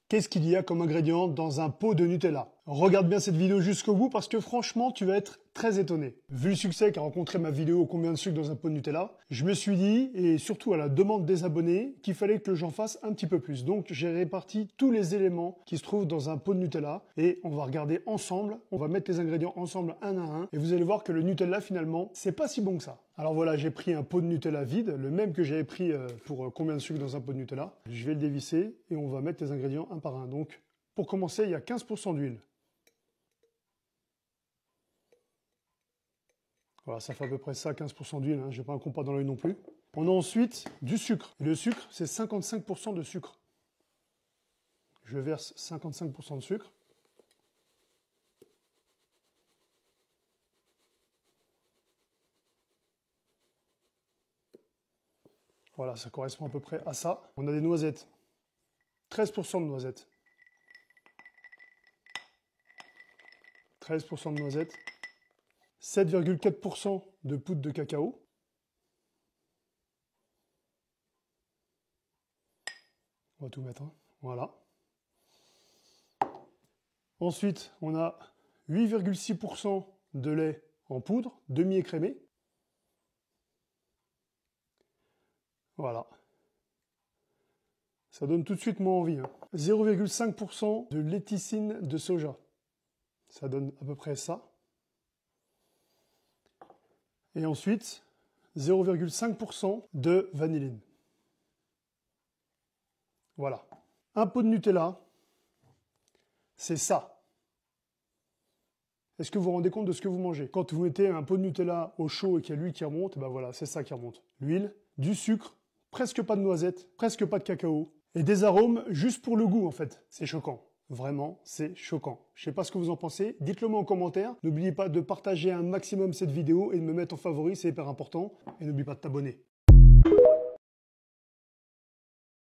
Qu'est-ce qu'il y a comme ingrédient dans un pot de Nutella? Regarde bien cette vidéo jusqu'au bout parce que franchement, tu vas être très étonné. Vu le succès qu'a rencontré ma vidéo combien de sucre dans un pot de Nutella, je me suis dit, et surtout à la demande des abonnés, qu'il fallait que j'en fasse un petit peu plus. Donc j'ai réparti tous les éléments qui se trouvent dans un pot de Nutella et on va regarder ensemble, on va mettre les ingrédients ensemble un à un et vous allez voir que le Nutella finalement, c'est pas si bon que ça. Alors voilà, j'ai pris un pot de Nutella vide, le même que j'avais pris pour combien de sucre dans un pot de Nutella. Je vais le dévisser et on va mettre les ingrédients un par un. Donc pour commencer, il y a 15% d'huile. Voilà, ça fait à peu près ça, 15% d'huile, hein. Je n'ai pas un compas dans l'œil non plus. On a ensuite du sucre. Et le sucre, c'est 55% de sucre. Je verse 55% de sucre. Voilà, ça correspond à peu près à ça. On a des noisettes. 13% de noisettes. 13% de noisettes. 7,4% de poudre de cacao. On va tout mettre, hein. Voilà. Ensuite, on a 8,6% de lait en poudre, demi-écrémé. Voilà. Ça donne tout de suite moins envie, hein. 0,5% de léticine de soja. Ça donne à peu près ça. Et ensuite, 0,5% de vanilline. Voilà. Un pot de Nutella, c'est ça. Est-ce que vous vous rendez compte de ce que vous mangez? Quand vous mettez un pot de Nutella au chaud et qu'il y a l'huile qui remonte, ben voilà, c'est ça qui remonte. L'huile, du sucre, presque pas de noisettes, presque pas de cacao, et des arômes juste pour le goût en fait. C'est choquant. Vraiment, c'est choquant. Je sais pas ce que vous en pensez, dites-le moi en commentaire. N'oubliez pas de partager un maximum cette vidéo et de me mettre en favori, c'est hyper important. Et n'oublie pas de t'abonner.